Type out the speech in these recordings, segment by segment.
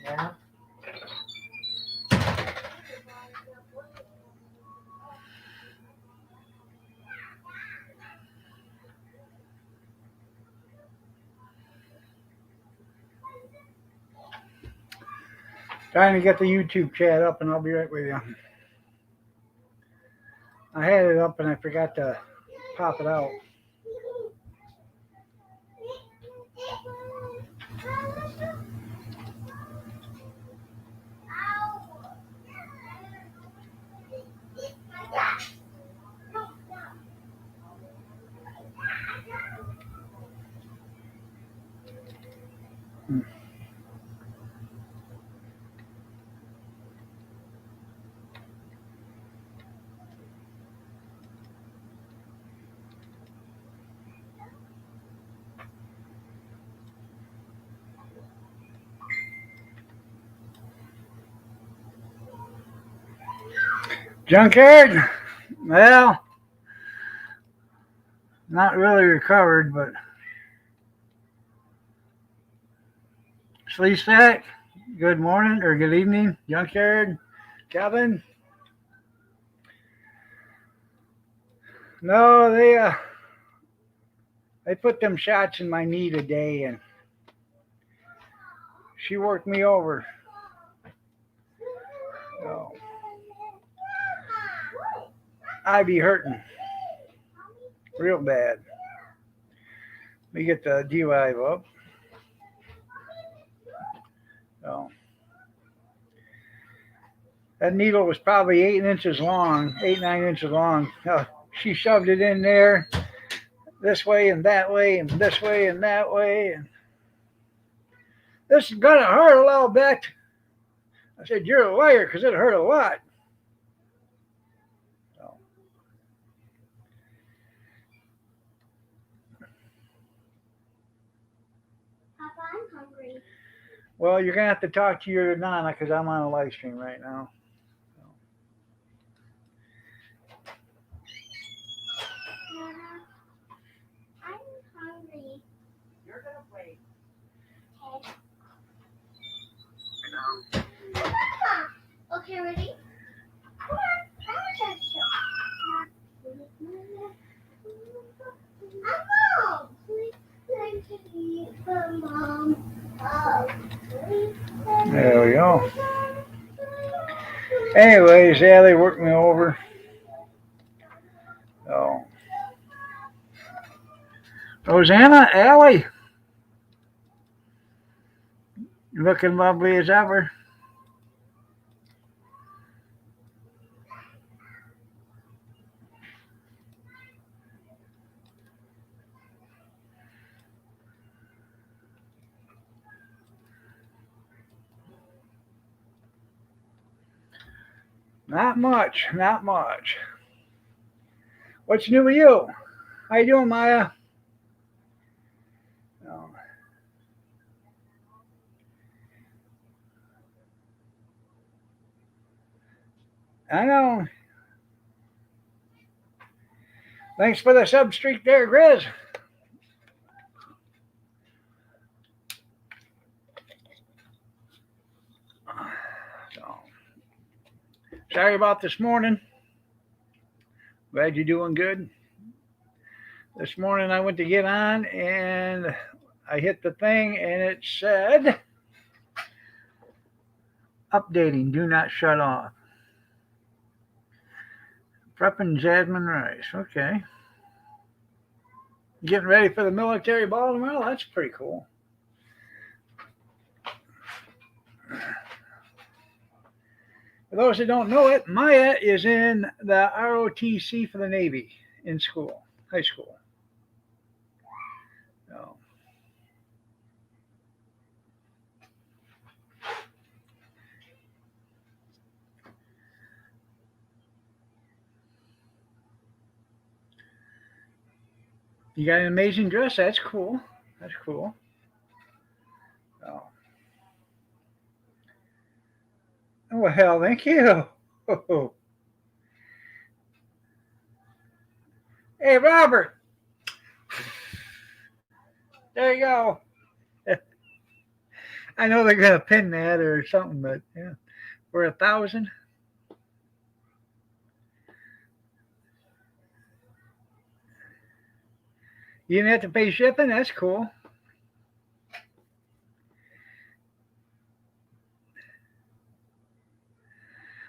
Yeah. Trying to get the YouTube chat up, and I'll be right with you. I had it up, and I forgot to pop it out. Junkyard? Well, not really recovered, but Sleestack, good morning or good evening, Junkyard, Kevin. No, they put them shots in my knee today, and she worked me over. So I be hurting real bad. Let me get the DUI up. So that needle was probably 8 inches long, 8, 9 inches long. She shoved it in there this way and that way and this way and that way. And this is gonna hurt a little bit. I said, "You're a liar, because it hurt a lot." So, Papa, I'm hungry. well, you're gonna have to talk to your nana because I'm on a live stream right now. Nana, I'm hungry. You're gonna wait. Okay. Papa. Okay, ready? Come on. I'm gonna touch you. I'm home. Time to eat for mom. There we go. Anyways, yeah, they worked me over. So, Rosanna, Allie, looking lovely as ever. Not much, not much. What's new with you? How you doing, Maya? Oh, I know. Thanks for the sub streak there, Grizz. So, sorry about this morning. Glad you're doing good. This morning I went to get on and I hit the thing and it said updating, do not shut off. Prepping jasmine rice. Okay. Getting ready for the military ball tomorrow? That's pretty cool. For those that don't know it, Maya is in the ROTC for the Navy in school, high school. So, you got an amazing dress. That's cool. That's cool. So, oh, hell, thank you. Hey, Robert. There you go. I know they're gonna pin that or something, but yeah, for 1,000. You didn't have to pay shipping. That's cool.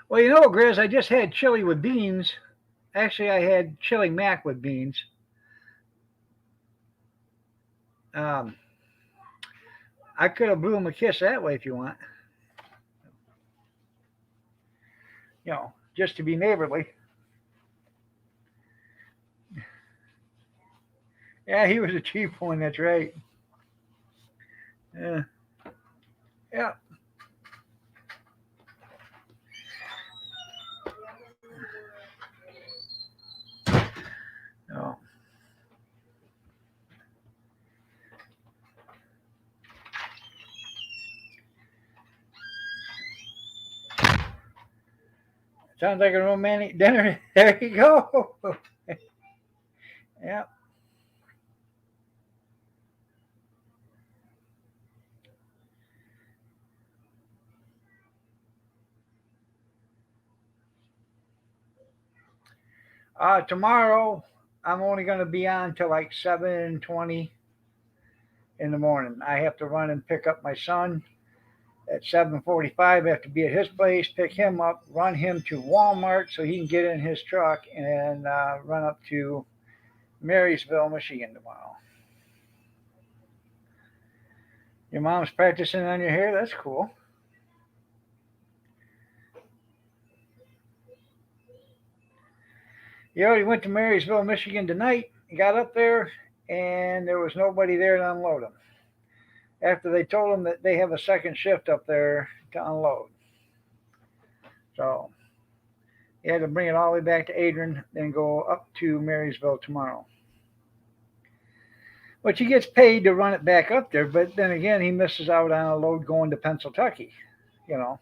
Well, you know, Grizz, I just had chili with beans. Actually, I had chili mac with beans. Um, I could have blew him a kiss that way if you want. You know, just to be neighborly. Yeah, he was a cheap one. That's right. Yeah, yeah. No. Sounds like a romantic dinner. There you go. Yeah. Tomorrow, I'm only going to be on till like 7:20 in the morning. I have to run and pick up my son at 7:45. I have to be at his place, pick him up, run him to Walmart so he can get in his truck and run up to Marysville, Michigan tomorrow. Your mom's practicing on your hair. That's cool. He already went to Marysville, Michigan tonight. He got up there and there was nobody there to unload him. After they told him that they have a second shift up there to unload. So he had to bring it all the way back to Adrian, then go up to Marysville tomorrow. But he gets paid to run it back up there, but then again, he misses out on a load going to Pennsylvania, you know,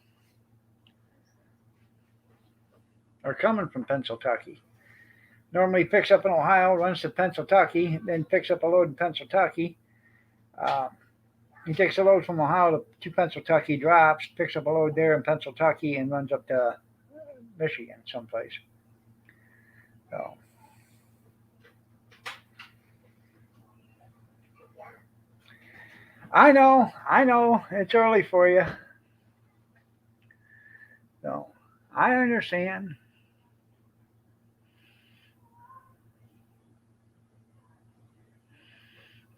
or coming from Pennsylvania. Normally, he picks up in Ohio, runs to Pennsylvania, then picks up a load in Pennsylvania. Uh, he takes a load from Ohio to Pennsylvania, drops, picks up a load there in Pennsylvania, and runs up to Michigan someplace. So I know, it's early for you. So I understand.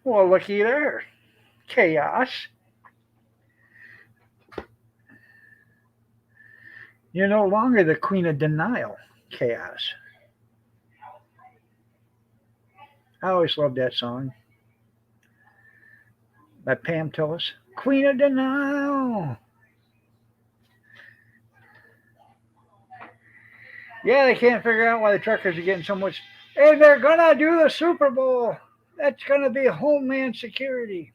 Well, looky there, chaos. You're no longer the queen of denial, chaos. I always loved that song by Pam Tillis. Queen of denial. Yeah, they can't figure out why the truckers are getting so much. Hey, they're gonna do the Super Bowl. That's gonna be Homeland Security.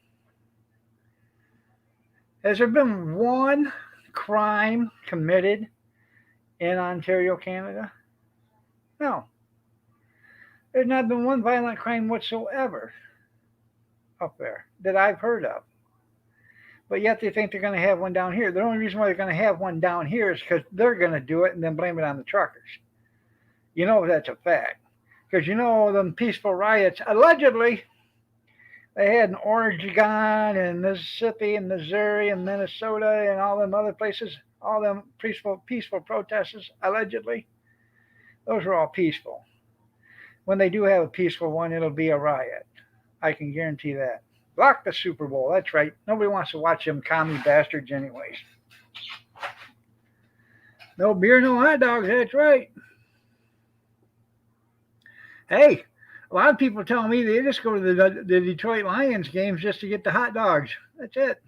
Has there been one crime committed in Ontario, Canada? No. There's not been one violent crime whatsoever up there that I've heard of. But yet they think they're going to have one down here. The only reason why they're going to have one down here is because they're going to do it and then blame it on the truckers. You know that's a fact. Because you know them peaceful riots, allegedly, they had in Oregon and Mississippi and Missouri and Minnesota and all them other places, all them peaceful protests, allegedly. Those are all peaceful. When they do have a peaceful one, it'll be a riot. I can guarantee that. Block the Super Bowl. That's right. Nobody wants to watch them commie bastards, anyways. No beer, no hot dogs. That's right. Hey, a lot of people tell me they just go to the Detroit Lions games just to get the hot dogs. That's it.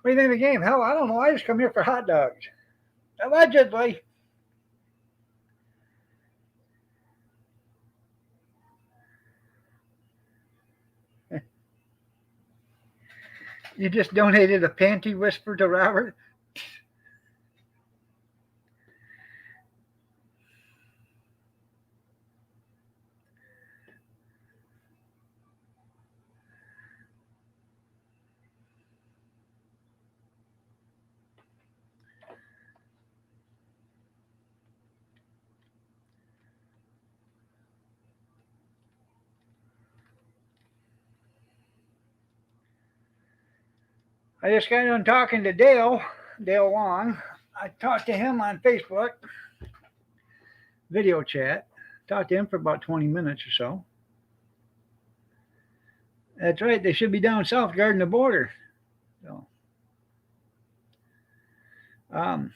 What do you think of the game? Hell, I don't know. I just come here for hot dogs. Allegedly. You just donated a panty whisper to Robert? I just got done talking to Dale Long. I talked to him on Facebook, video chat. Talked to him for about 20 minutes or so. That's right. They should be down south guarding the border. So, um,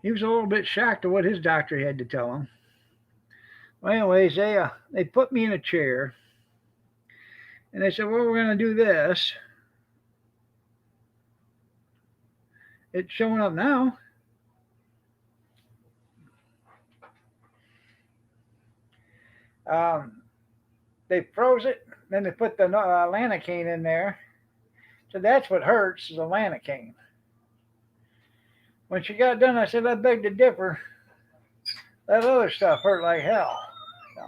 he was a little bit shocked at what his doctor had to tell him. Well, anyways, they put me in a chair, and they said, "Well, we're going to do this." It's showing up now. Um, they froze it, then they put the lanacane in there. So that's what hurts is the lanacane. When she got done, I said, "I beg to differ. That other stuff hurt like hell." So,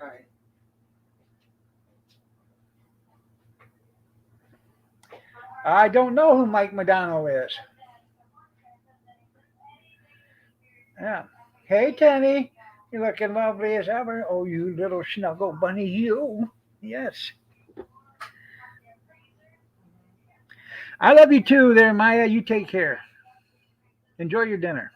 Right. I don't know who Mike McDonald is. Yeah. Hey, Tenny. You're looking lovely as ever. Oh, you little snuggle bunny, you. Yes. I love you too there, Maya. You take care. Enjoy your dinner.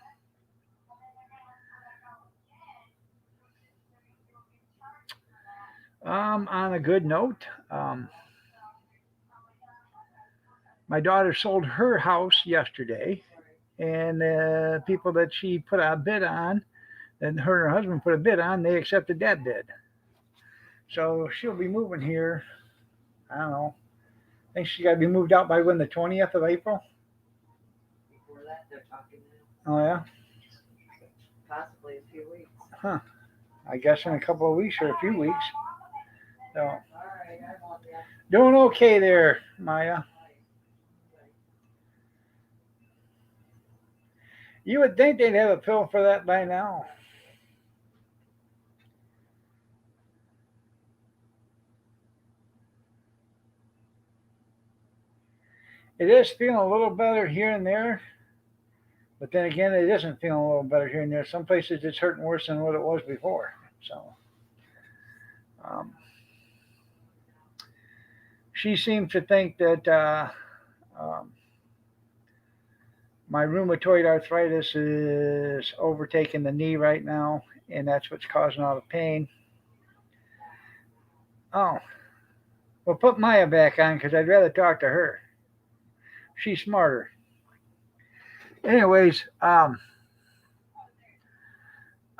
On a good note, my daughter sold her house yesterday, and the people that she put a bid on, and her and her husband put a bid on, they accepted that bid. So she'll be moving here. I don't know. I think she's got to be moved out by when, the 20th of April? Before that, they're talking Oh, yeah? possibly a few weeks. Huh. I guess in a couple of weeks or a few weeks. So, All right, I want that. doing okay there, Maya. You would think they'd have a pill for that by now. It is feeling a little better here and there, but then again, it isn't feeling a little better here and there. Some places it's hurting worse than what it was before. So, um, she seemed to think that my rheumatoid arthritis is overtaking the knee right now, and that's what's causing all the pain. Oh, well, put Maya back on because I'd rather talk to her. She's smarter. Anyways, I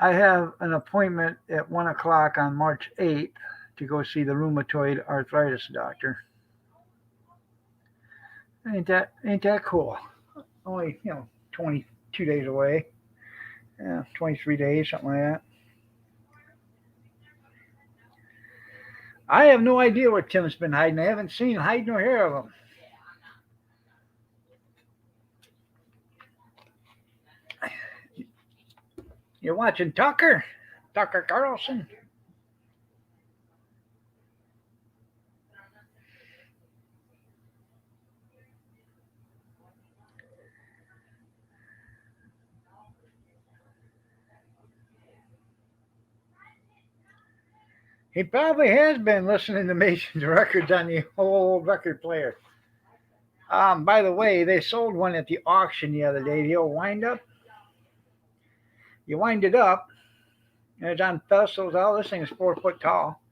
have an appointment at 1 o'clock on March 8th to go see the rheumatoid arthritis doctor. Ain't that cool? Only 22 days away. Yeah, 23 days, something like that. I have no idea where Tim's been hiding. I haven't seen hide nor hair of him. You're watching Tucker Carlson. He probably has been listening to Mason's records on the old record player. By the way, they sold one at the auction the other day, the old wind up. You wind it up, and it's on pedestals. All this thing is 4 foot tall.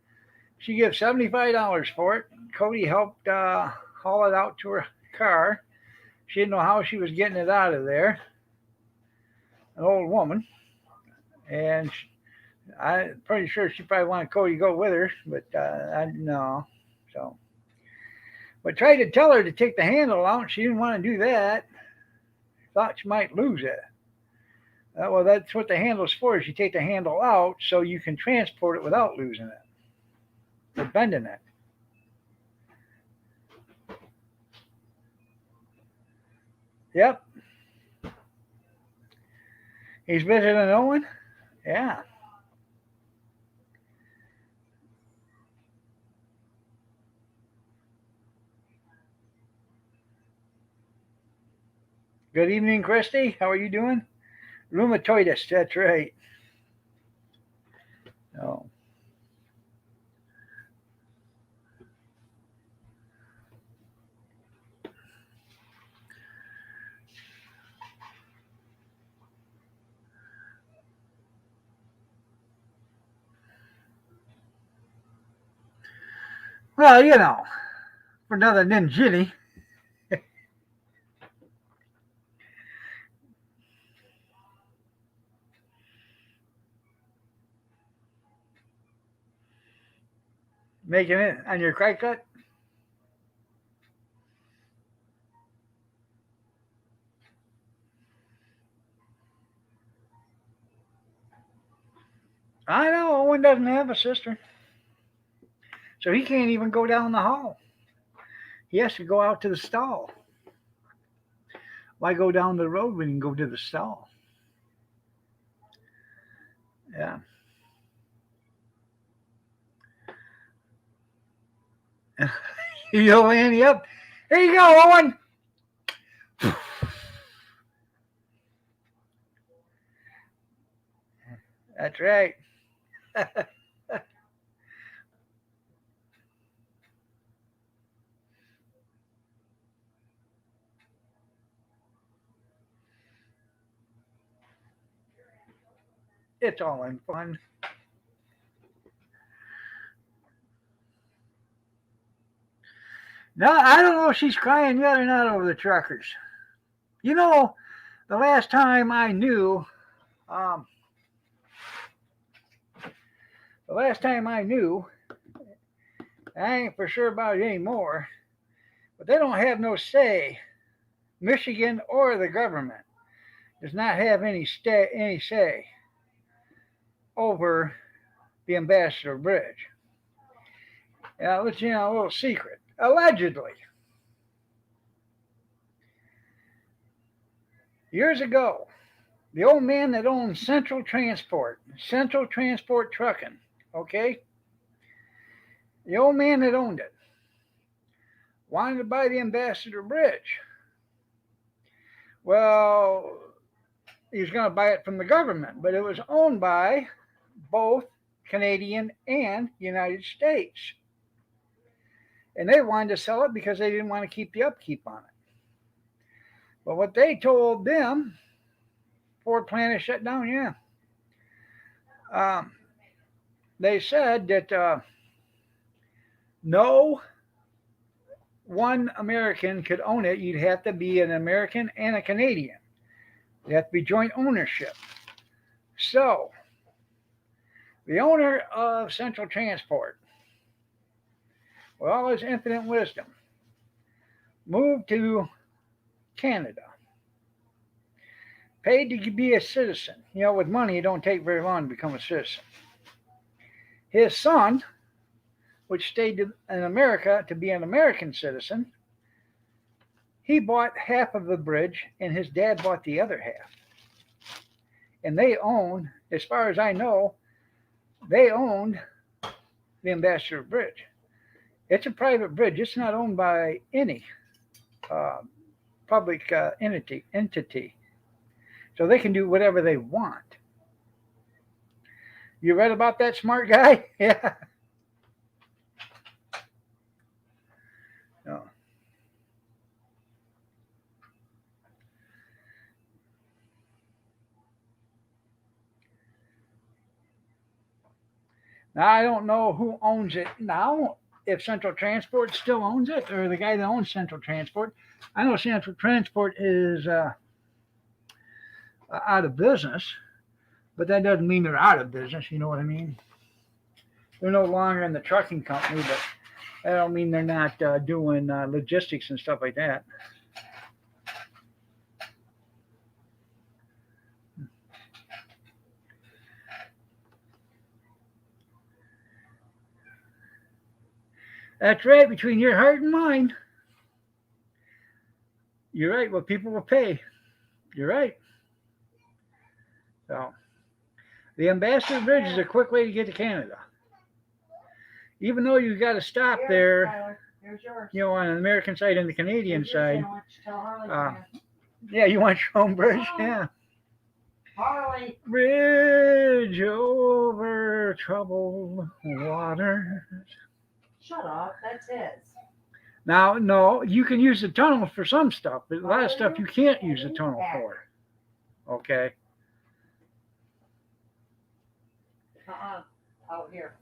She gives $75 for it. Cody helped haul it out to her car. She didn't know how she was getting it out of there. An old woman. And I'm pretty sure she probably wanted Cody to go with her, but I no. So, but tried to tell her to take the handle out. She didn't want to do that. Thought she might lose it. Well, that's what the handle's for. Is you take the handle out so you can transport it without losing it or bending it. Yep. He's visiting Owen? Yeah. Good evening, Christy. How are you doing? Rheumatoidus, that's right. Oh. Well, you know, for nothing than Ginny. Making it on your crack cut. I know Owen doesn't have a sister, so he can't even go down the hall. He has to go out to the stall. Why go down the road when you can go to the stall? Yeah. You'll Annie up. Here you go, Owen. That's right. It's all in fun. No, I don't know if she's crying yet or not over the truckers. You know, the last time I knew, um, the last time I knew, I ain't for sure about it anymore, but they don't have no say. Michigan or the government does not have any say over the Ambassador Bridge. Let's a little secret. Allegedly, years ago, the old man that owned Central Transport Trucking, okay, the old man that owned it wanted to buy the Ambassador Bridge. Well, he was going to buy it from the government, but it was owned by both Canadian and United States. And they wanted to sell it because they didn't want to keep the upkeep on it. But what they told them, Ford plant is shut down, yeah. They said that no one American could own it. You'd have to be an American and a Canadian. It'd have to be joint ownership. So, the owner of Central Transport, with all his infinite wisdom, moved to Canada, paid to be a citizen. With money, it don't take very long to become a citizen. His son, which stayed in America to be an American citizen, he bought half of the bridge, and his dad bought the other half. And they own, as far as I know, they owned the Ambassador Bridge. It's a private bridge. It's not owned by any public entity. So they can do whatever they want. You read about that smart guy? Yeah. No. Now, I don't know who owns it now, if Central Transport still owns it, or the guy that owns Central Transport. I know Central Transport is out of business, but that doesn't mean they're out of business, you know what I mean? They're no longer in the trucking company, but that don't mean they're not doing logistics and stuff like that. That's right, between your heart and mine. You're right, what people will pay. You're right. So, the Ambassador Bridge is a quick way to get to Canada. Even though you got to stop there, Tyler, here's yours. On the American side and the Canadian Here's your side. sandwich. Tell Harley Yeah, you want your own bridge? Yeah. Harley. Bridge over troubled waters. Shut up. That's his. Now, no, you can use the tunnel for some stuff, but a lot of stuff you can't use the tunnel for. Okay. Out here.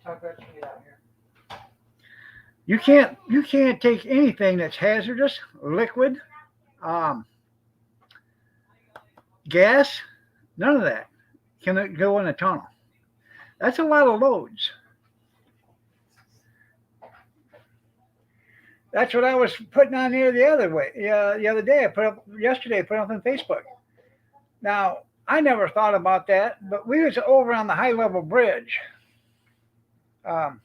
Tell Gretchen to get out here. You can't take anything that's hazardous, liquid, um, gas, none of that can go in a tunnel. That's a lot of loads. That's what I was putting on there the other way. Yeah, the other day I put up yesterday. I put up on Facebook. Now I never thought about that, but we was over on the high level bridge um,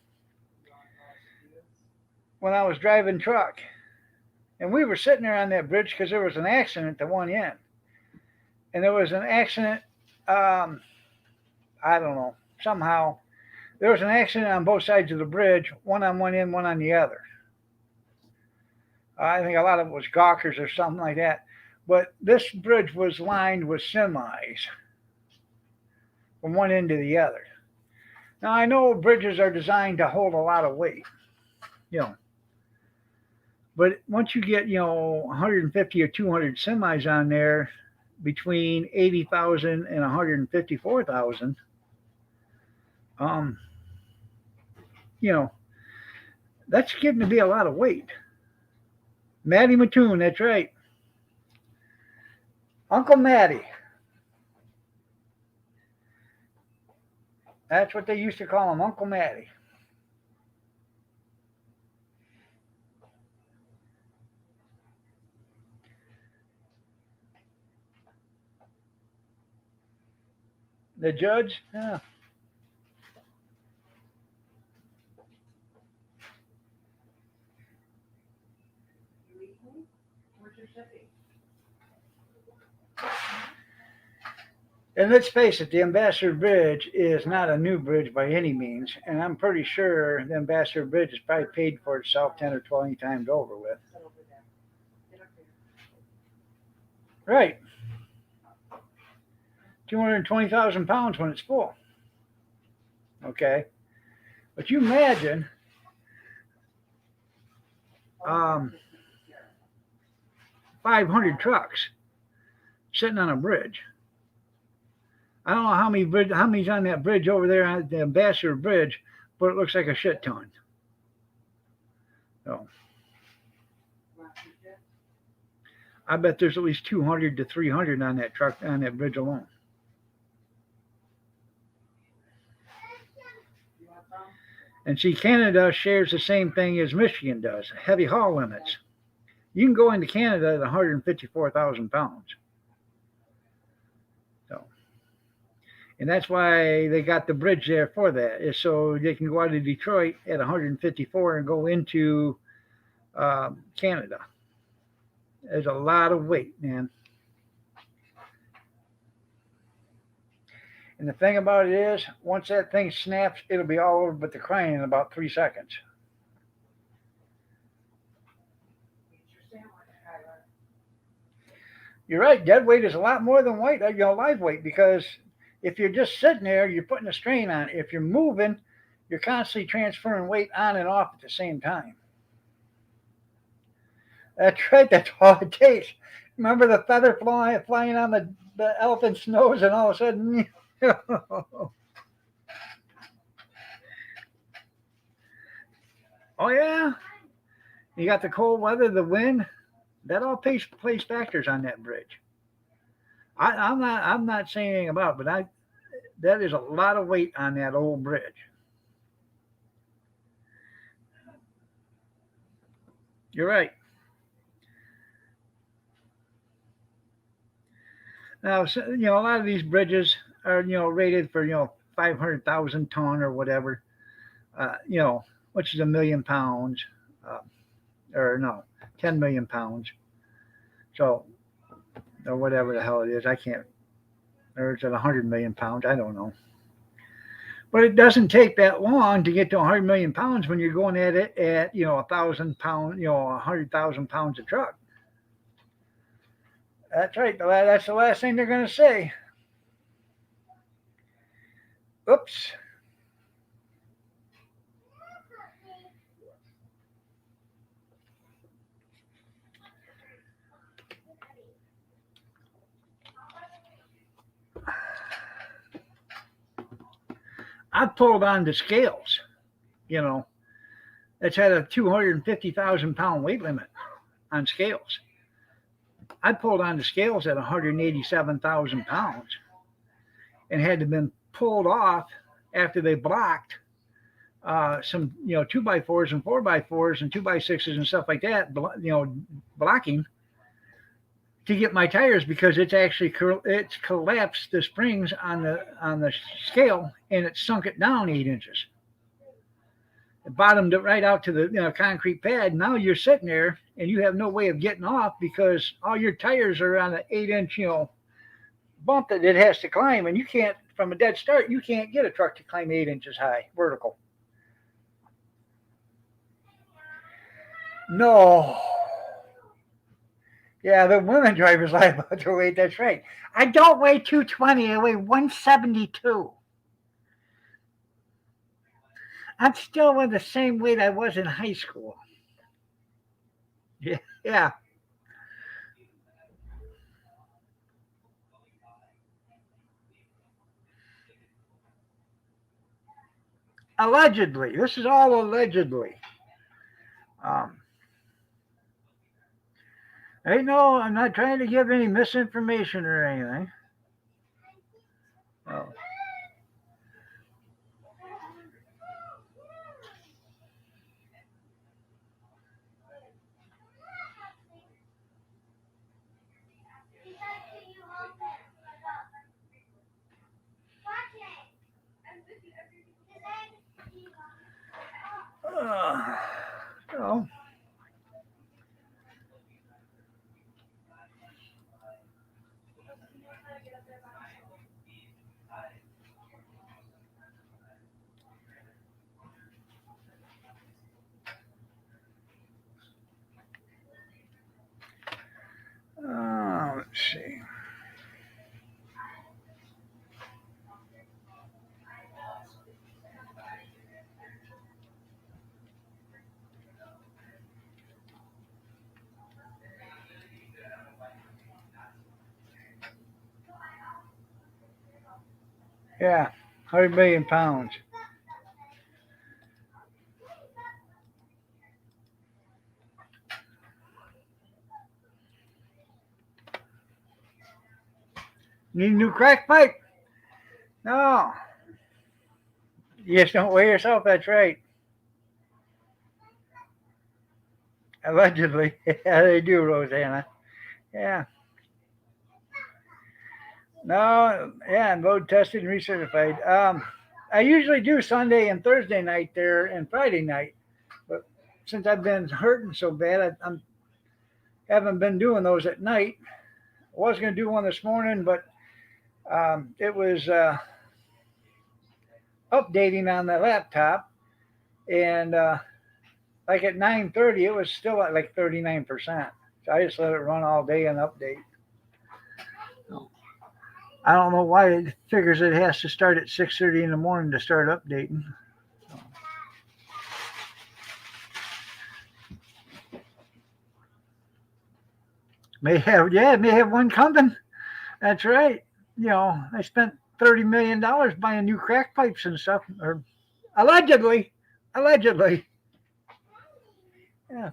when I was driving truck, and we were sitting there on that bridge because there was an accident at one end, and there was an accident. Um, I don't know. Somehow there was an accident on both sides of the bridge, one on one end, one on the other. I think a lot of it was gawkers or something like that. But this bridge was lined with semis from one end to the other. Now I know bridges are designed to hold a lot of weight, you know, but once you get 150 or 200 semis on there, between 80,000 and 154,000, um, you know, that's getting to be a lot of weight. Matty Mattoon, that's right. Uncle Matty. That's what they used to call him, Uncle Matty. The judge, yeah. Where's your sippy? And let's face it, the Ambassador Bridge is not a new bridge by any means, and I'm pretty sure the Ambassador Bridge has probably paid for itself 10 or 20 times over with. Sit over there. Get up here. Right. 220,000 pounds when it's full. Okay. But you imagine 500 trucks sitting on a bridge. I don't know how many's on that bridge over there on the Ambassador Bridge, but it looks like a shit ton. So I bet there's at least 200 to 300 on that bridge alone. And see, Canada shares the same thing as Michigan does, heavy haul limits. You can go into Canada at 154,000 pounds. So, and that's why they got the bridge there for that, is so they can go out of Detroit at 154 and go into Canada. There's a lot of weight, man. And the thing about it is, once that thing snaps, it'll be all over but the crane in about 3 seconds. You're right. Dead weight is a lot more than live weight, because if you're just sitting there, you're putting a strain on it. If you're moving, you're constantly transferring weight on and off at the same time. That's right. That's all it takes. Remember the feather flying on the elephant's nose, and all of a sudden, oh yeah, you got the cold weather, the wind. That all plays factors on that bridge. I'm not saying anything about it, but that is a lot of weight on that old bridge. You're right. Now, a lot of these bridges are, rated for, 500,000 ton or whatever, which is 1,000,000 pounds, or no, 10 million pounds. So, or whatever the hell it is, I can't, or it's at 100 million pounds, I don't know. But it doesn't take that long to get to 100 million pounds when you're going at it at, 1,000 pounds, 100,000 pounds a truck. That's right. That's the last thing they're going to say. Oops. I pulled on the scales, that's had a 250,000 pound weight limit on scales. I pulled on the scales at 187,000 pounds and had to been pulled off after they blocked some, 2x4s and 4x4s and 2x6s and stuff like that, blocking to get my tires because it's collapsed the springs on the scale and it sunk it down 8 inches. It bottomed it right out to the concrete pad. Now you're sitting there and you have no way of getting off because all your tires are on an 8-inch bump that it has to climb, and you can't, from a dead start, you can't get a truck to climb 8 inches high vertical. No. Yeah, the women drivers lie about their weight. That's right. I don't weigh 220. I weigh 172. I'm still with the same weight I was in high school. Yeah. Allegedly. This is all allegedly. Hey, no, I'm not trying to give any misinformation or anything. Oh. Oh. Let's see. Yeah, 100 million pounds. Need a new crack pipe? No. You just don't weigh yourself, that's right. Allegedly. Yeah, they do, Rosanna. Yeah. No, yeah, and load tested and recertified. I usually do Sunday and Thursday night there and Friday night, but since I've been hurting so bad, I haven't been doing those at night. I was going to do one this morning, but it was updating on the laptop, and like at 9:30, it was still at like 39%. So I just let it run all day and update. I don't know why it figures it has to start at 6:30 in the morning to start updating. So. May have one coming. That's right. I spent $30 million buying new crack pipes and stuff, or allegedly. Yeah.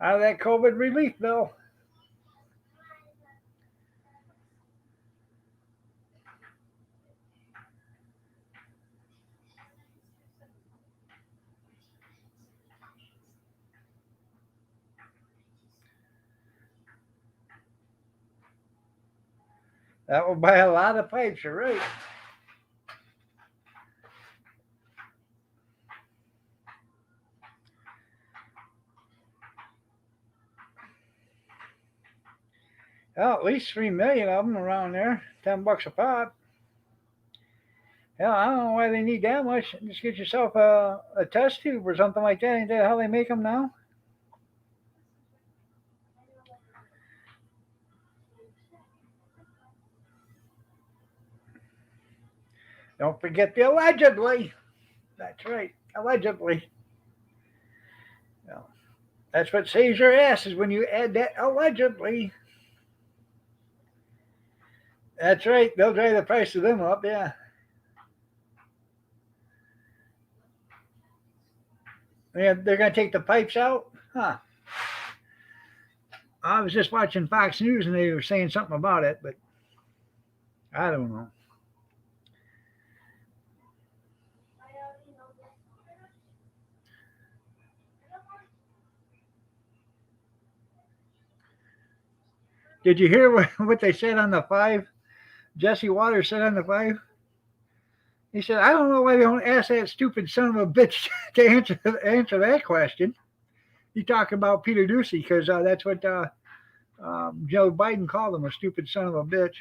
Out of that COVID relief bill. That will buy a lot of pipes, you're right. Well, at least 3 million of them around there, $10 a pop. Hell, I don't know why they need that much. Just get yourself a test tube or something like that. Ain't that how they make them now? Don't forget the allegedly. That's right, allegedly. That's what saves your ass is when you add that allegedly. That's right. They'll drive the price of them up, yeah. They're going to take the pipes out? Huh. I was just watching Fox News and they were saying something about it, but I don't know. Did you hear what they said on the five? Jesse Waters said on the five? He said, I don't know why they don't ask that stupid son of a bitch to answer that question. You talk about Peter Ducey because that's what Joe Biden called him, a stupid son of a bitch.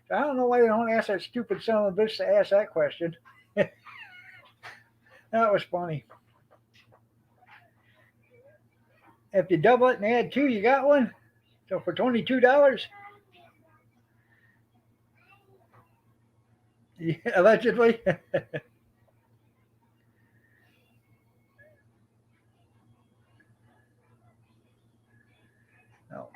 So I don't know why they don't ask that stupid son of a bitch to ask that question. That was funny. If you double it and add two, you got one. So for $22, yeah, allegedly. No.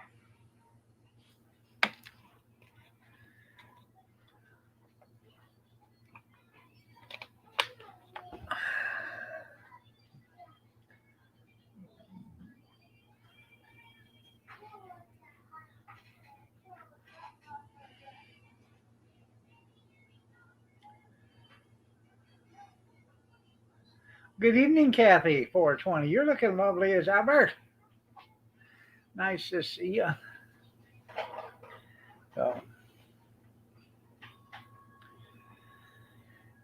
Good evening, Kathy. 420. You're looking lovely as ever. Nice to see you. So,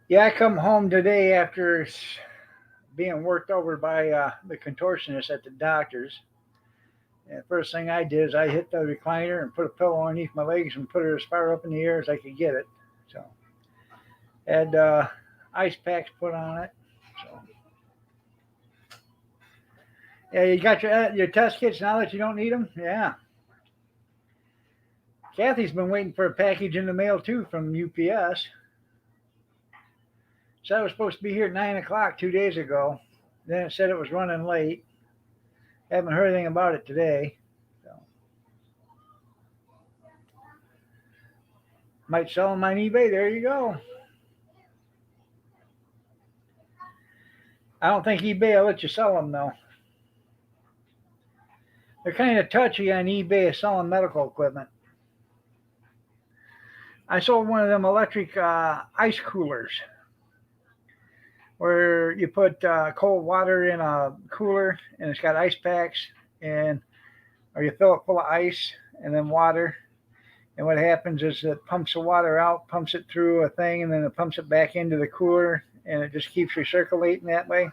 yeah, I come home today after being worked over by the contortionist at the doctor's. And first thing I did is I hit the recliner and put a pillow underneath my legs and put it as far up in the air as I could get it. So, had ice packs put on it. So, yeah, you got your test kits now that you don't need them? Yeah. Kathy's been waiting for a package in the mail too from UPS. So I was supposed to be here at 9 o'clock 2 days ago. Then it said it was running late. Haven't heard anything about it today. So. Might sell them on eBay. There you go. I don't think eBay will let you sell them though. They're kind of touchy on eBay selling medical equipment. I sold one of them electric ice coolers where you put cold water in a cooler and it's got ice packs or you fill it full of ice and then water. And what happens is it pumps the water out, pumps it through a thing, and then it pumps it back into the cooler, and it just keeps recirculating that way.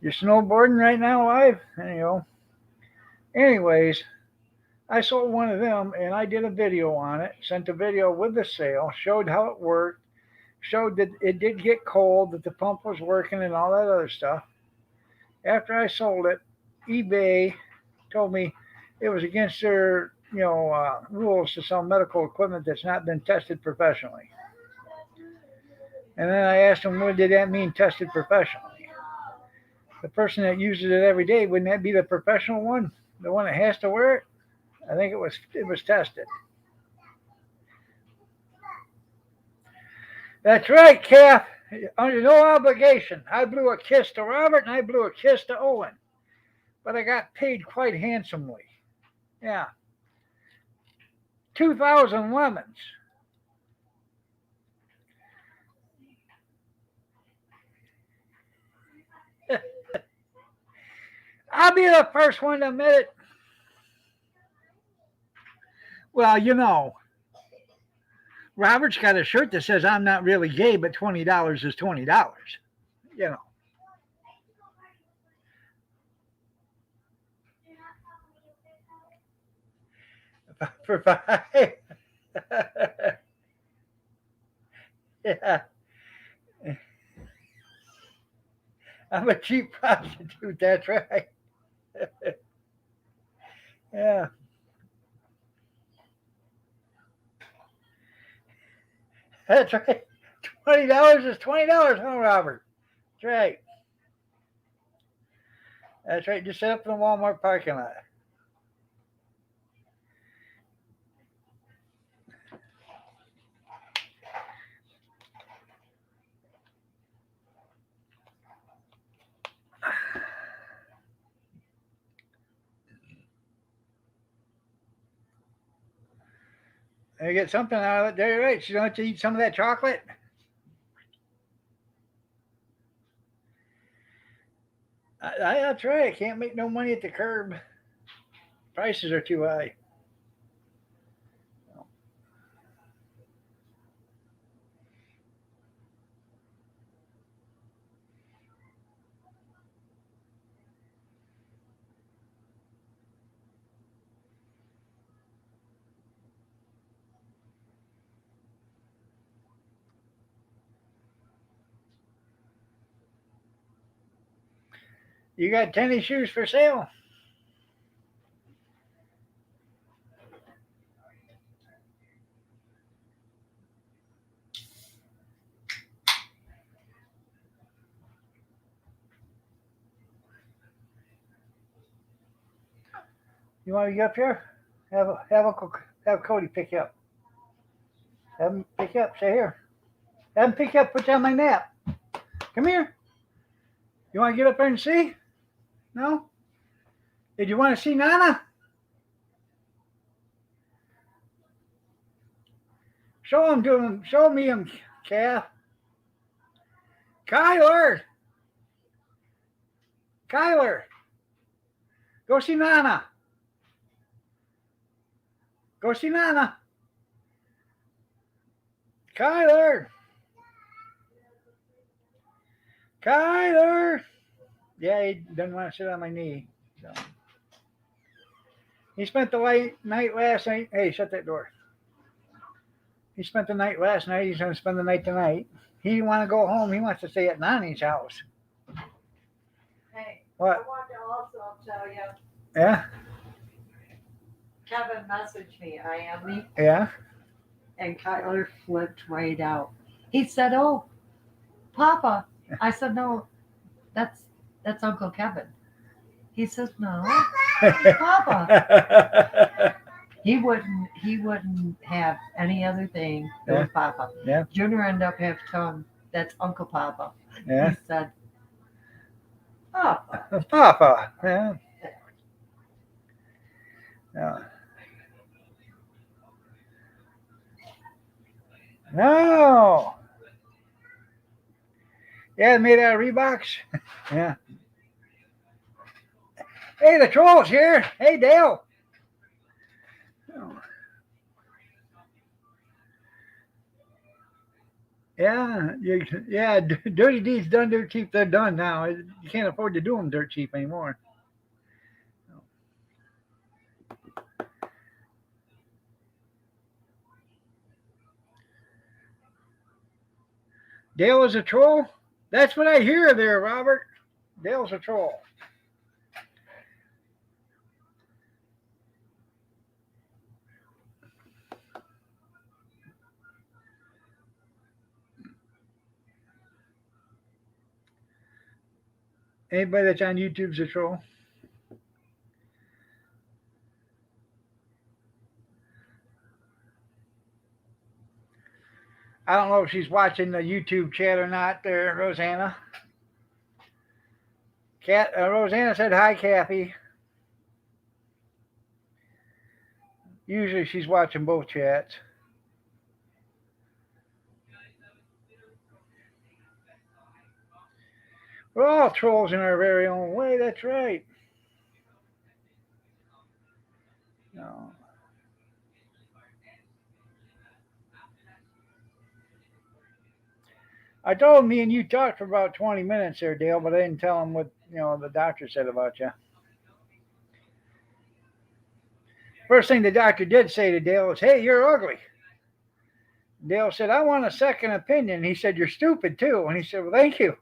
You're snowboarding right now live? There you go. Anyways, I sold one of them, and I did a video on it, sent a video with the sale, showed how it worked, showed that it did get cold, that the pump was working, and all that other stuff. After I sold it, eBay told me it was against their rules to sell medical equipment that's not been tested professionally. And then I asked them, what did that mean, tested professionally? The person that uses it every day, wouldn't that be the professional one? The one that has to wear it? I think it was tested. That's right, Kath. Under no obligation. I blew a kiss to Robert and I blew a kiss to Owen. But I got paid quite handsomely. Yeah. 2,000 lemons. I'll be the first one to admit it. Well, Robert's got a shirt that says I'm not really gay, but $20 is $20. You know. For five. Yeah. I'm a cheap prostitute, that's right. Yeah. That's right. $20 is $20, huh, Robert? That's right. That's right. Just set up in the Walmart parking lot. You get something out of it. There, right? She's going to eat some of that chocolate. That's right. I can't make no money at the curb. Prices are too high. You got tennis shoes for sale? You want to get up here? Have Cody pick you up. Have him pick you up. Stay here. Have him pick you up. Put you on my nap. Come here. You want to get up there and see? No? Did you want to see Nana? Show me him, calf. Kyler. Go see Nana. Go see Nana. Kyler. Yeah, he doesn't want to sit on my knee. So. He spent the night last night. Hey, shut that door. He spent the night last night. He's going to spend the night tonight. He didn't want to go home. He wants to stay at Nani's house. Hey, What? I want to also tell you, Yeah? Kevin messaged me, IM Yeah? and Kyler flipped right out. He said, "Oh, Papa." I said, "No, that's Uncle Kevin." He says, "No, Papa." He wouldn't have any other thing than Papa. Yeah. Junior ended up having to tell him that's Uncle Papa. Yeah. He said, "Papa." Papa. Yeah. Yeah. No. Yeah, made out of Reeboks. Yeah. Hey, the troll's here. Hey, Dale. Yeah. Dirty deeds done dirt cheap. They're done now. You can't afford to do them dirt cheap anymore. Dale is a troll? That's what I hear there, Robert. Dale's a troll. Anybody that's on YouTube's a troll. I don't know if she's watching the YouTube chat or not there, Rosanna. Rosanna said hi, Kathy. Usually she's watching both chats. We're all trolls in our very own way. That's right. No. I told him me and you talked for about 20 minutes there, Dale, but I didn't tell him what the doctor said about you. First thing the doctor did say to Dale was, "Hey, you're ugly." Dale said, "I want a second opinion." He said, "You're stupid too." And he said, "Well, thank you."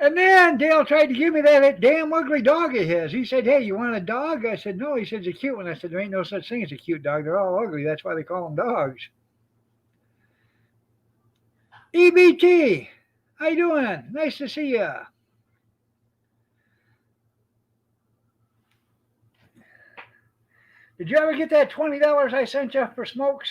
And then Dale tried to give me that damn ugly dog of his. He said, "Hey, you want a dog?" I said, "No." He said, "It's a cute one." I said, "There ain't no such thing as a cute dog. They're all ugly. That's why they call them dogs." EBT, how you doing? Nice to see you. Did you ever get that $20 I sent you for smokes?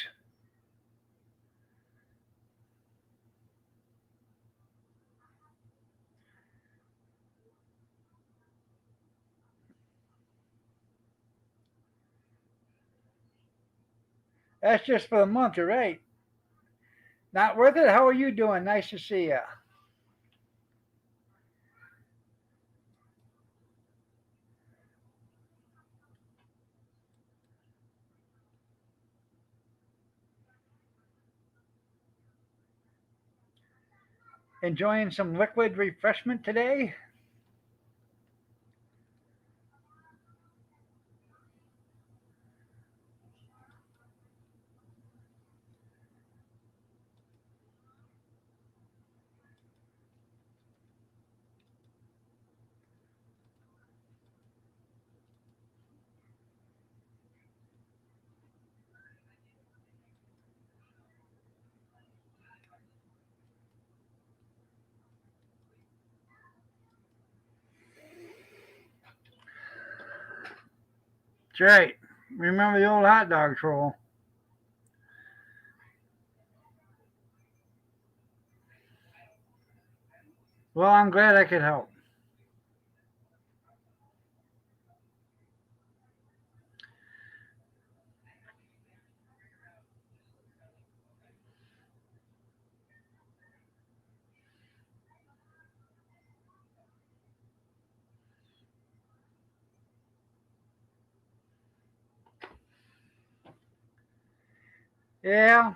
That's just for the month, you're right. Not worth it? How are you doing? Nice to see you. Enjoying some liquid refreshment today? That's right. Remember the old hot dog troll. Well, I'm glad I could help. Yeah.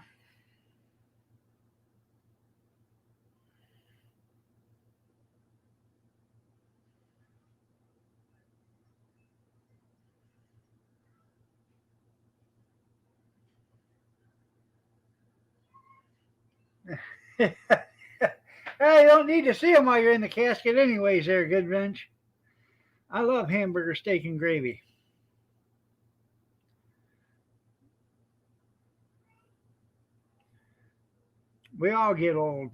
Hey, you don't need to see them while you're in the casket, anyways, there, Goodwrench. I love hamburger steak and gravy. We all get old.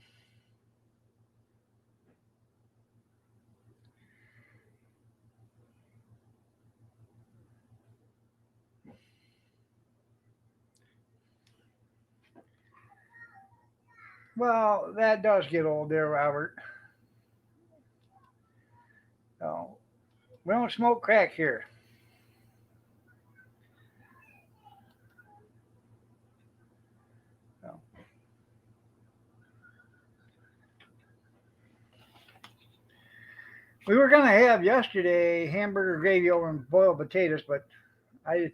Well, that does get old there, Robert. No, we don't smoke crack here. No. We were gonna have yesterday hamburger gravy over and boiled potatoes, but I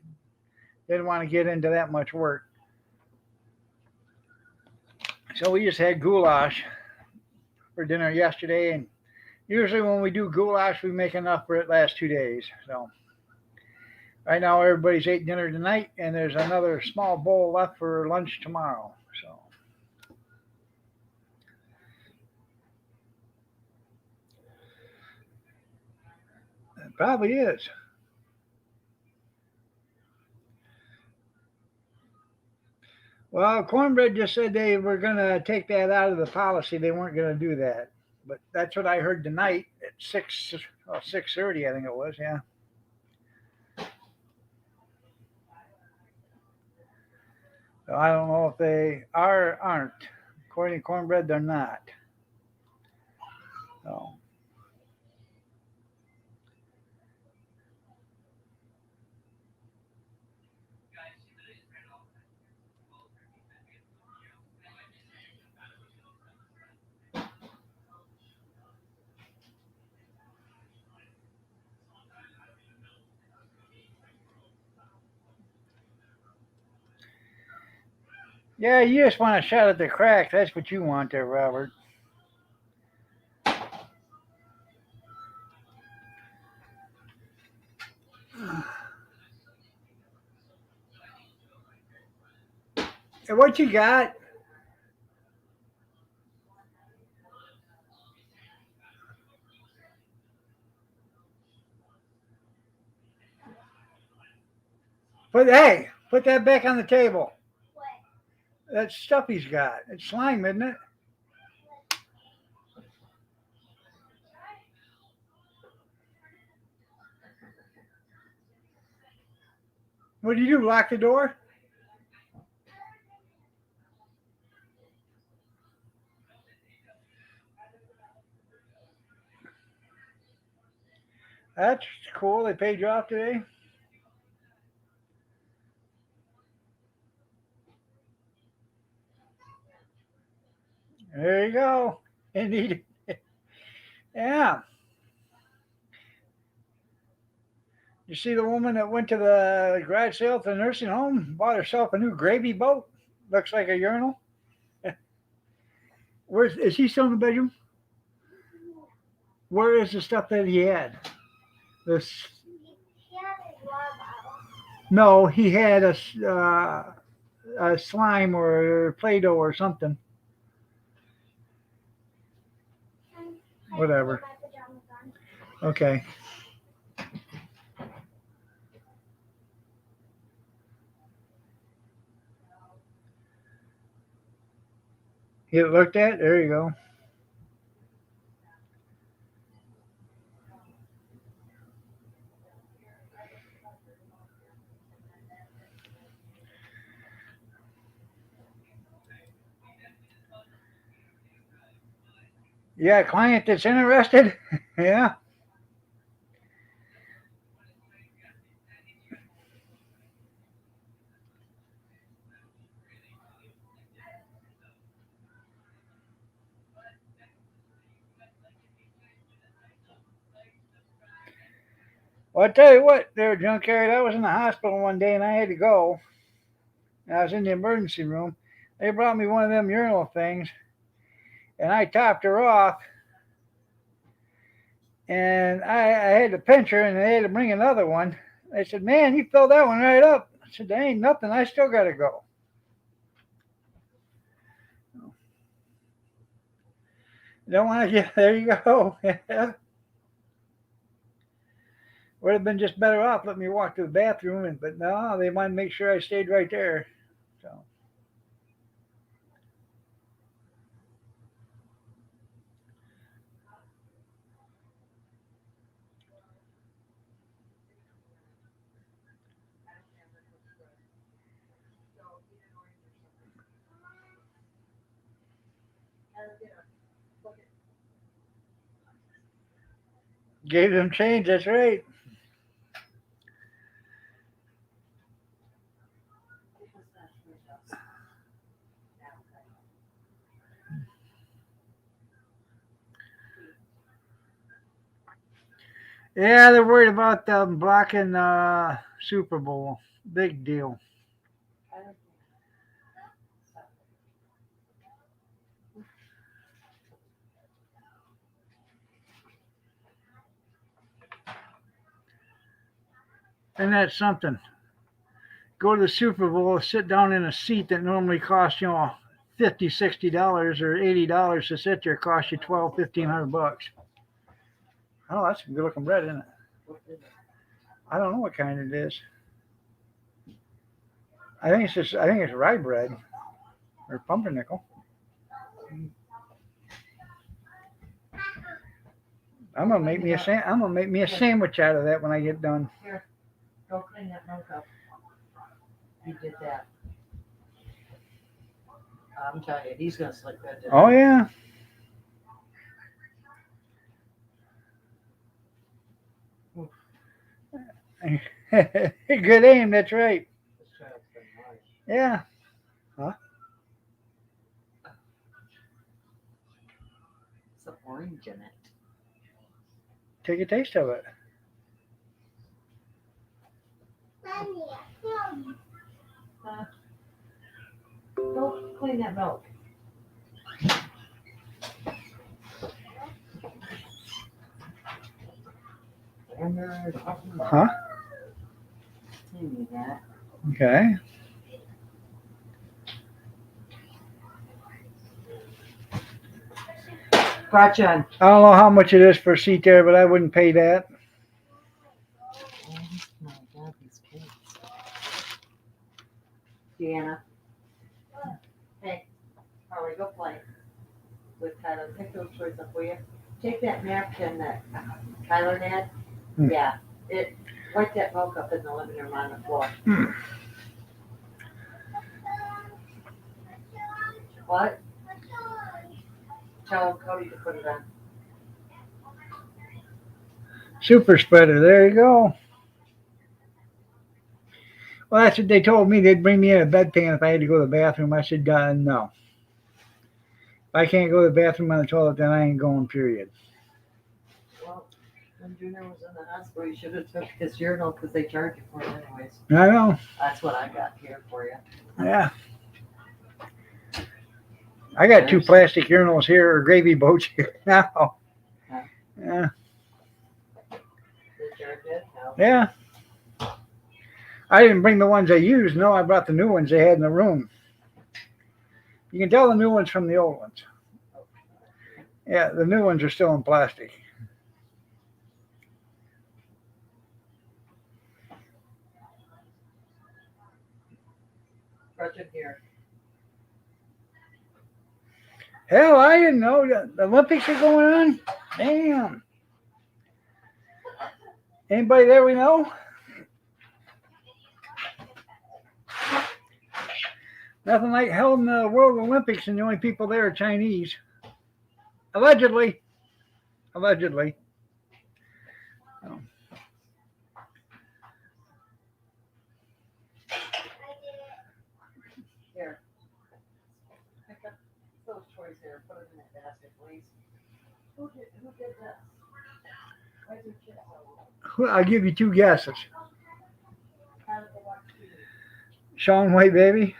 didn't want to get into that much work. So we just had goulash for dinner yesterday, and usually when we do goulash, we make enough for it last 2 days. So right now everybody's ate dinner tonight, and there's another small bowl left for lunch tomorrow. So it probably is. Well, Cornbread just said they were going to take that out of the policy. They weren't going to do that, but that's what I heard tonight at 6:30, I think it was. Yeah. So I don't know if they are or aren't. According to Cornbread, they're not. So yeah, you just want a shot at the crack. That's what you want there, Robert. And what you got? Put that back on the table. What? That stuff he's got. It's slime, isn't it? What do you do? Lock the door? That's cool. They paid you off today. There you go. Indeed. Yeah. You see the woman that went to the garage sale at the nursing home, bought herself a new gravy boat. Looks like a urinal. Where's is he still in the bedroom? Where is the stuff that he had? This He had a water bottle. no, he had a slime or Play-Doh or something. And I Whatever. put my pajamas on. Okay. You looked at? There you go. You got a client that's interested? Yeah. Well, I tell you what, there, junkyard. I was in the hospital one day and I had to go. I was in the emergency room. They brought me one of them urinal things, and I topped her off. And I had to pinch her, and they had to bring another one. They said, "Man, you filled that one right up." I said, "There ain't nothing. I still got to go." Don't want to get there. You go. Would have been just better off letting me walk to the bathroom, but no, they wanted to make sure I stayed right there. So gave them change. That's right. Yeah, they're worried about blocking Super Bowl. Big deal. And that's something. Go to the Super Bowl, sit down in a seat that normally costs $50, $60 or $80 to sit there, costs you 12, $1,500. Oh, that's some good looking bread, isn't it? I don't know what kind it is. I think it's rye bread or pumpernickel. I'm gonna make me a sandwich out of that when I get done. Here, go clean that milk up. You did that. I'm telling you, he's gonna sleep good. Oh yeah. Good aim. That's right. Yeah. Huh? Some orange in it. Take a taste of it. Mommy, Go clean that milk. Huh? That. Okay. Gretchen. I don't know how much it is for a seat there, but I wouldn't pay that. Oh my God, these kids. Deanna. Hey, Harley, go play with Kyler. Pick those toys up, will you? Take that napkin that Kyler had. Hmm. Yeah. Wipe that milk up in the living room on the floor. What? Tell Cody to put it on. Super spreader. There you go. Well, that's what they told me. They'd bring me in a bedpan if I had to go to the bathroom. I said, no. I can't go to the bathroom on the toilet, then I ain't going, period. Well, when Junior was in the hospital, you should have took his urinal because they charge you for it anyways. I know. That's what I got here for you. Yeah. I got two plastic urinals here, or gravy boats here now. Yeah. They charge it? No. Yeah. I didn't bring the ones I used. No, I brought the new ones they had in the room. You can tell the new ones from the old ones. Yeah, the new ones are still in plastic. Brush it here. Hell, I didn't know the Olympics are going on. Damn. Anybody there we know? Nothing like held in the World Olympics, and the only people there are Chinese. Allegedly. Allegedly. Oh. Here. Pick up those toys here. Put them in that basket, please. Who did this? Why is your chips so low? I'll give you two guesses. How did they watch TV? Shaun White, baby.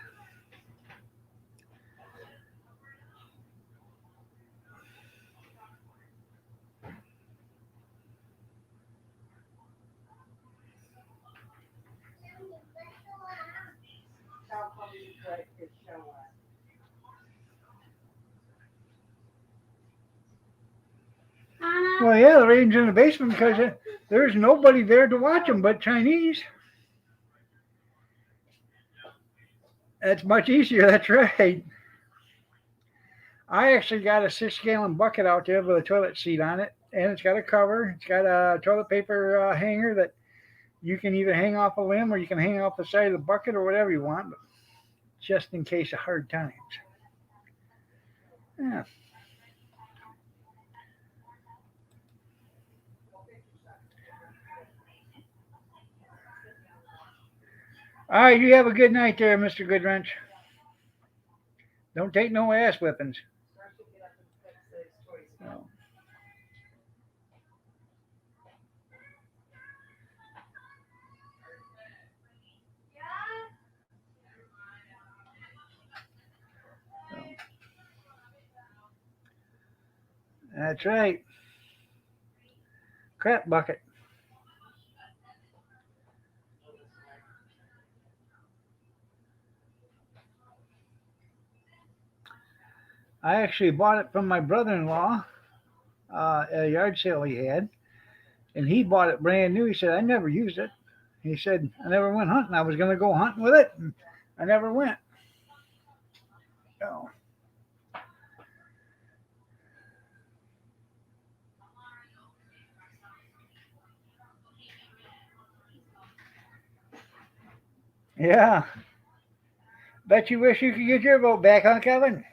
How come you let his show on? Well, yeah, the ratings in the basement because there's nobody there to watch them but Chinese. That's much easier. That's right. I actually got a 6-gallon bucket out there with a toilet seat on it, and it's got a cover. It's got a toilet paper hanger that you can either hang off a limb or you can hang off the side of the bucket or whatever you want, but just in case of hard times. Yeah. All right, you have a good night there, Mr. Goodwrench. Don't take no ass whippings. No. That's right. Crap bucket. I actually bought it from my brother-in-law at a yard sale he had, and he bought it brand new. He said, I never used it. He said, I never went hunting. I was going to go hunting with it, and I never went. So, yeah. Bet you wish you could get your boat back, huh, Kevin?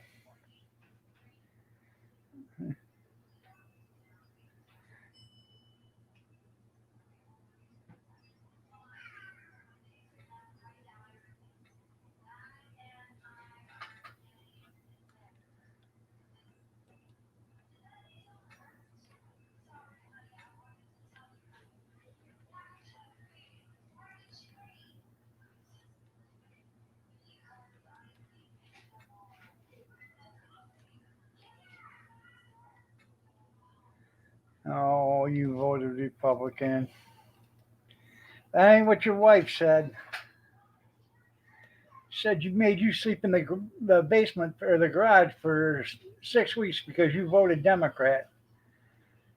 Oh, you voted Republican. That ain't what your wife said. Said you made you sleep in the basement or the garage for 6 weeks because you voted Democrat.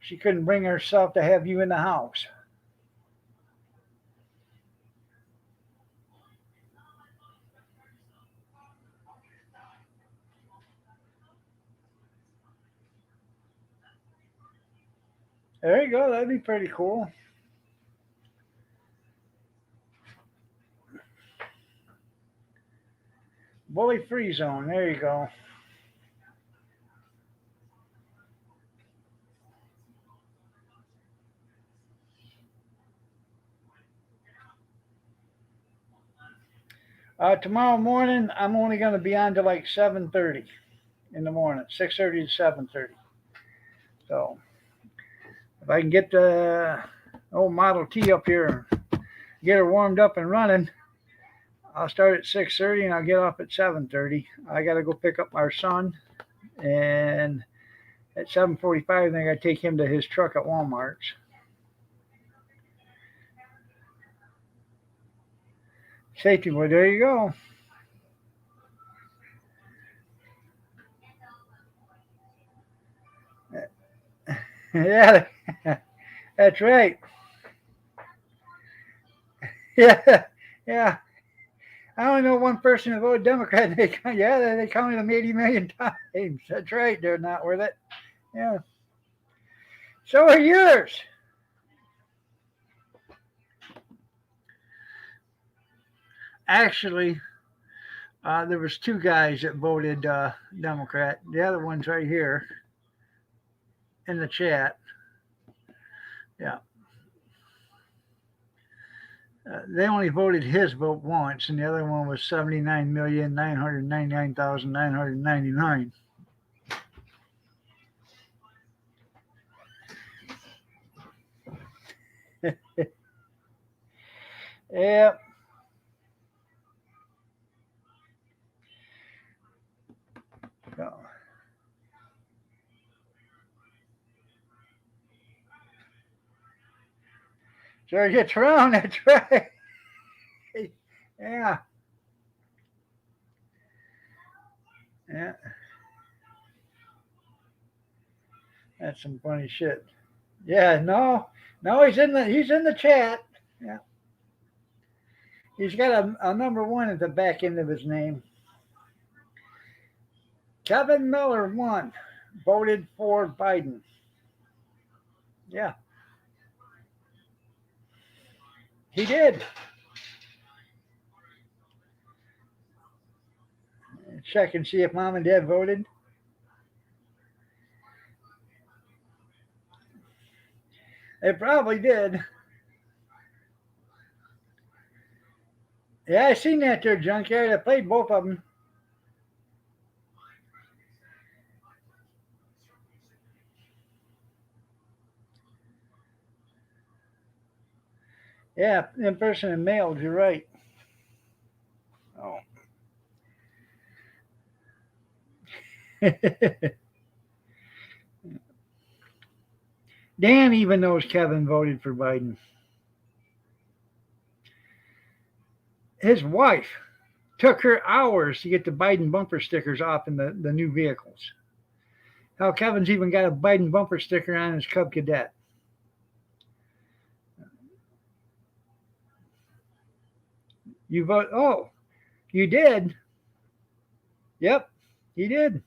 She couldn't bring herself to have you in the house. There you go. That'd be pretty cool. Bully free zone. There you go. Tomorrow morning, I'm only going to be on to like 7:30. in the morning, 6:30 to 7:30. So if I can get the old Model T up here, get her warmed up and running, I'll start at 6:30 and I'll get off at 7:30. I got to go pick up our son, and at 7:45, then I got to take him to his truck at Walmart's. Safety boy, there you go. Yeah, that's right. Yeah, yeah. I only know one person who voted Democrat. And they counted them 80 million times. That's right. They're not worth it. Yeah. So are yours. Actually, there was two guys that voted Democrat. The other one's right here in the chat. Yeah. They only voted his vote once, and the other one was 79,999,999. Yeah. So. Sure gets around, that's right. Yeah. Yeah. That's some funny shit. Yeah, no, he's in the chat. Yeah. He's got a number 1 at the back end of his name. Kevin Miller won. Voted for Biden. Yeah. He did. Check and see if Mom and Dad voted. They probably did. Yeah, I seen that there, Junkyard. I played both of them. Yeah, in person and mailed, you're right. Oh. Dan even knows Kevin voted for Biden. His wife took her hours to get the Biden bumper stickers off in the new vehicles. How Kevin's even got a Biden bumper sticker on his Cub Cadet. You vote? Oh, you did? Yep, he did.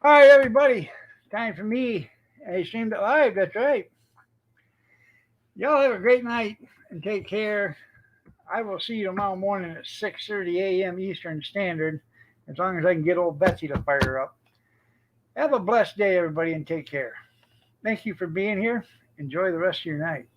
All right, everybody. Time for me. I streamed it live. That's right. Y'all have a great night and take care. I will see you tomorrow morning at 6:30 a.m. Eastern Standard, as long as I can get old Betsy to fire up. Have a blessed day, everybody, and take care. Thank you for being here. Enjoy the rest of your night.